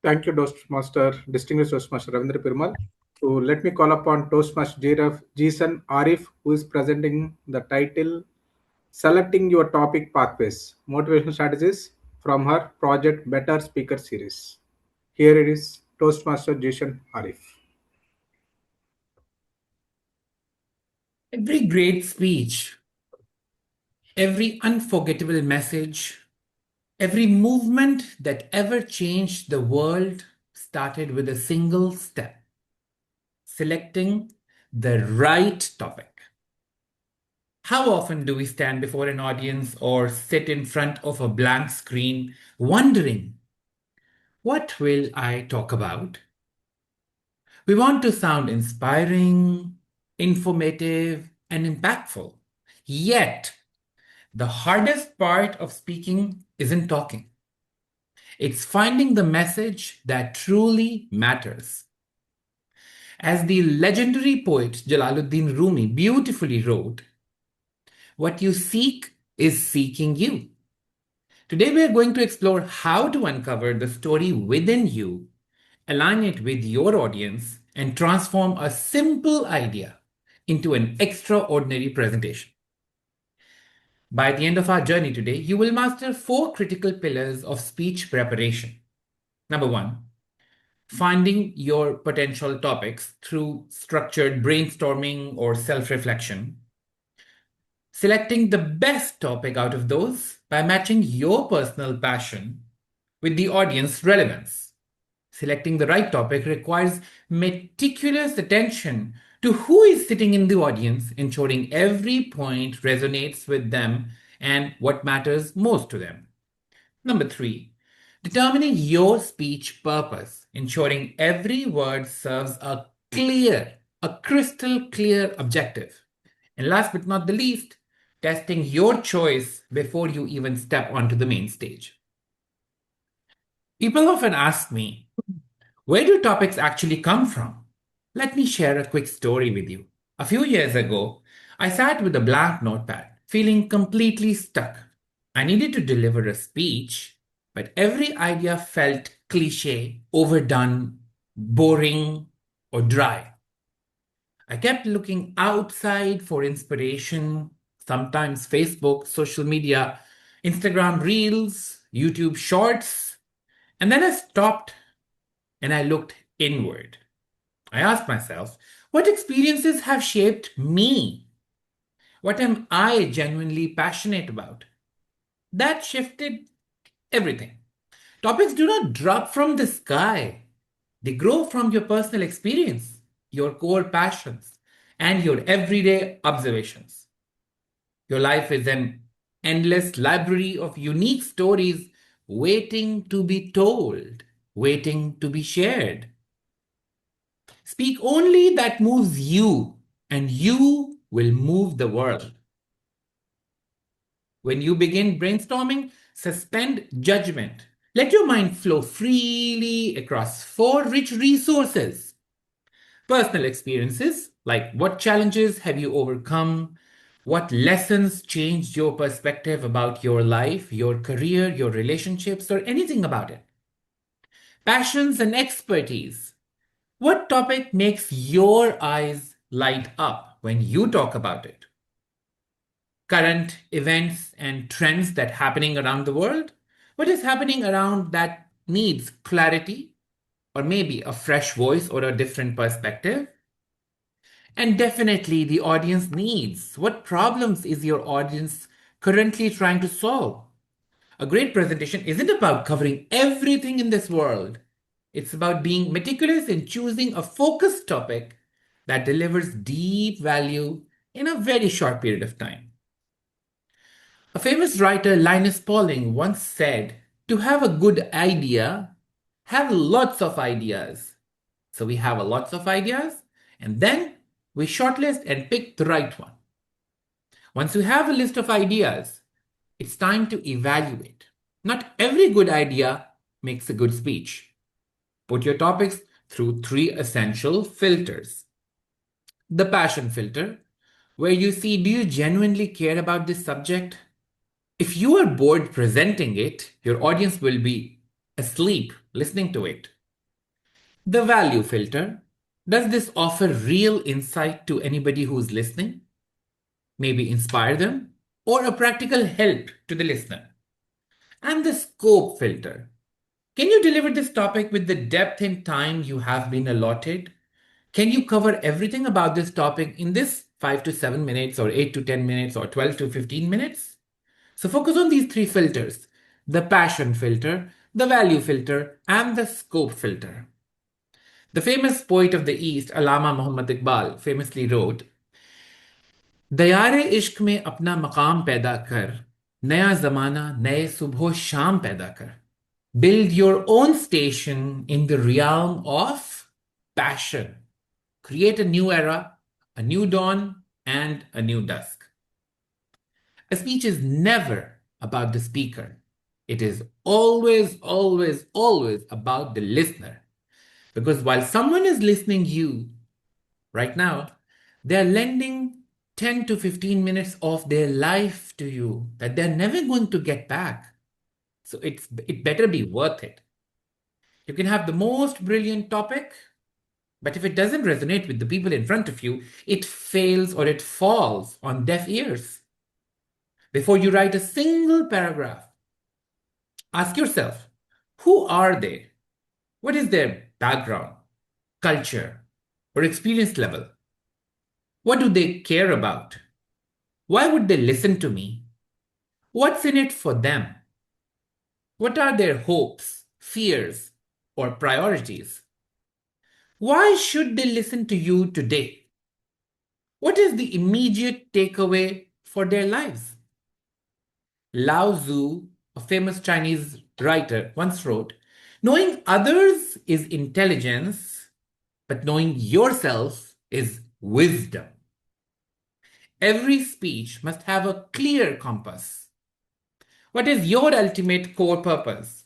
Thank you, Toastmaster, distinguished Toastmaster Ravindra Perumal. So let me call upon Toastmaster Zeeshan Arif, who is presenting the title Selecting Your Topic Pathways, Motivational Strategies from her project Better Speaker Series. Here it is, Toastmaster Zeeshan Arif. Every great speech, every unforgettable message, every movement that ever changed the world started with a single step: selecting the right topic. How often do we stand before an audience or sit in front of a blank screen wondering, what will I talk about? We want to sound inspiring, informative, and impactful. Yet, the hardest part of speaking isn't talking. It's finding the message that truly matters. As the legendary poet Jalaluddin Rumi beautifully wrote, what you seek is seeking you. Today, we are going to explore how to uncover the story within you, align it with your audience, and transform a simple idea into an extraordinary presentation. By the end of our journey today, you will master 4 critical pillars of speech preparation. Number 1, finding your potential topics through structured brainstorming or self reflection. Selecting the best topic out of those by matching your personal passion with the audience relevance. Selecting the right topic requires meticulous attention to who is sitting in the audience, ensuring every point resonates with them and what matters most to them. Number 3, determining your speech purpose, ensuring every word serves a crystal clear objective. And last but not the least, testing your choice before you even step onto the main stage. People often ask me, where do topics actually come from? Let me share a quick story with you. A few years ago, I sat with a blank notepad, feeling completely stuck. I needed to deliver a speech, but every idea felt cliche, overdone, boring, or dry. I kept looking outside for inspiration, sometimes Facebook, social media, Instagram Reels, YouTube Shorts, and then I stopped and I looked inward. I asked myself, what experiences have shaped me? What am I genuinely passionate about? That shifted everything. Topics do not drop from the sky, they grow from your personal experience, your core passions, and your everyday observations. Your life is an endless library of unique stories waiting to be told, waiting to be shared. Speak only that moves you, and you will move the world. When you begin brainstorming, suspend judgment. Let your mind flow freely across 4 rich resources: personal experiences, like what challenges have you overcome, what lessons changed your perspective about your life, your career, your relationships, or anything about it. Passions and expertise. What topic makes your eyes light up when you talk about it? Current events and trends that happening around the world? What is happening around that needs clarity or maybe a fresh voice or a different perspective? And definitely the audience needs. What problems is your audience currently trying to solve? A great presentation isn't about covering everything in this world. It's about being meticulous in choosing a focused topic that delivers deep value in a very short period of time. A famous writer, Linus Pauling, once said, to have a good idea, have lots of ideas. So we have a lots of ideas, and then we shortlist and pick the right one. Once you have a list of ideas, it's time to evaluate. Not every good idea makes a good speech. Put your topics through 3 essential filters. The passion filter, where you see, do you genuinely care about this subject? If you are bored presenting it, your audience will be asleep listening to it. The value filter. Does this offer real insight to anybody who's listening? Maybe inspire them? Or a practical help to the listener? And the scope filter. Can you deliver this topic with the depth and time you have been allotted? Can you cover everything about this topic in this 5 to 7 minutes, or 8 to 10 minutes, or 12 to 15 minutes? So focus on these three filters: the passion filter, the value filter, and the scope filter. The famous poet of the East, Allama Muhammad Iqbal, famously wrote, Diyar-e इश्क में अपना मकाम पैदा कर, नया जमाना नए सुबह शाम पैदा कर. Build your own station in the realm of passion. Create a new era, a new dawn, and a new dusk. A speech is never about the speaker. It is always, always, always about the listener. Because while someone is listening you right now, they are lending 10 to 15 minutes of their life to you that they're never going to get back. So it better be worth it. You can have the most brilliant topic, but if it doesn't resonate with the people in front of you, it fails or it falls on deaf ears. Before you write a single paragraph, ask yourself, who are they? What is their background, culture, or experience level? What do they care about? Why would they listen to me? What's in it for them? What are their hopes, fears, or priorities? Why should they listen to you today? What is the immediate takeaway for their lives? Lao Tzu, a famous Chinese writer, once wrote, knowing others is intelligence, but knowing yourself is wisdom. Every speech must have a clear compass. What is your ultimate core purpose?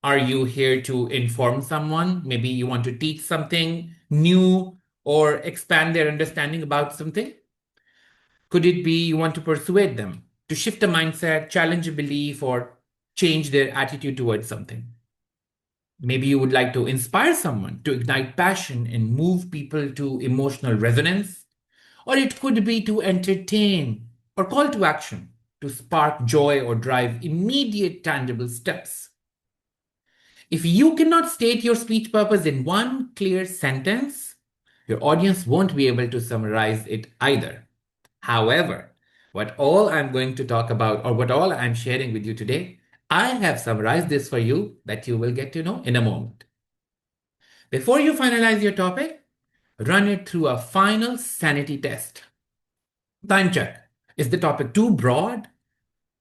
Are you here to inform someone? Maybe you want to teach something new or expand their understanding about something? Could it be you want to persuade them, to shift a mindset, challenge a belief, or change their attitude towards something? Maybe you would like to inspire someone, to ignite passion and move people to emotional resonance. Or it could be to entertain or call to action, to spark joy or drive immediate tangible steps. If you cannot state your speech purpose in one clear sentence, your audience won't be able to summarize it either. However, what all I'm going to talk about, or what all I'm sharing with you today, I have summarized this for you that you will get to know in a moment. Before you finalize your topic, run it through a final sanity test. Time check. Is the topic too broad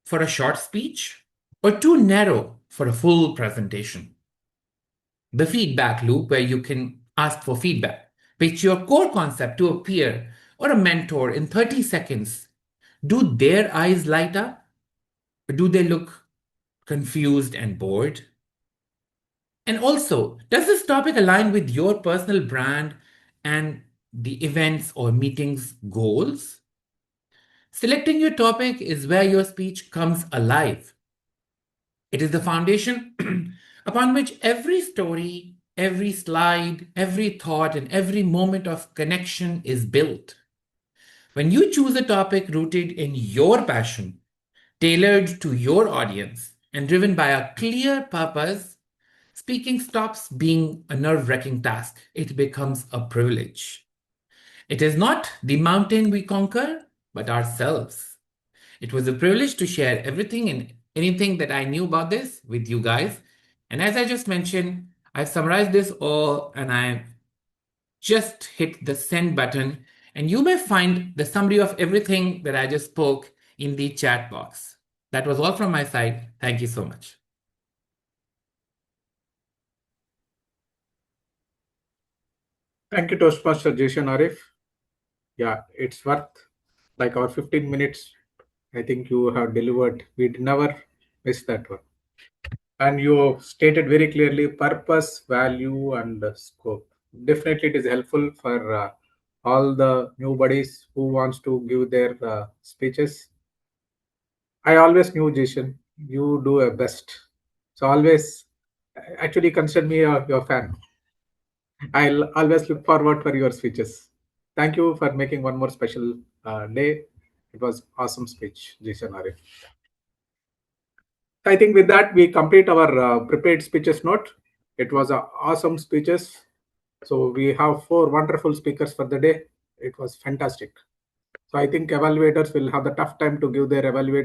for a short speech or too narrow for a full presentation? The feedback loop, where you can ask for feedback. Pitch your core concept to a peer or a mentor in 30 seconds. Do their eyes light up? Or do they look confused and bored? And also, does this topic align with your personal brand and the events or meetings goals? Selecting your topic is where your speech comes alive. It is the foundation upon which every story, every slide, every thought, and every moment of connection is built. When you choose a topic rooted in your passion, tailored to your audience, and driven by a clear purpose, speaking stops being a nerve-wracking task. It becomes a privilege. It is not the mountain we conquer, but ourselves. It was a privilege to share everything and anything that I knew about this with you guys. And as I just mentioned, I've summarized this all and I've just hit the send button. And you may find the summary of everything that I just spoke in the chat box. That was all from my side. Thank you so much. Thank you, Toastmaster Zeeshan Arif. Yeah, it's worth like our 15 minutes. I think you have delivered. We never miss that one. And you stated very clearly purpose, value, and scope. Definitely, it is helpful for all the new buddies who wants to give their speeches. I always knew, Jason, you do a best. So always Actually consider me your fan. I'll always look forward for your speeches. Thank you for making one more special day. It was awesome speech, Zeeshan Arif. I think with that we complete our prepared speeches note. It was awesome speeches. So we have 4 wonderful speakers for the day. It was fantastic. So I think evaluators will have the tough time to give their evaluate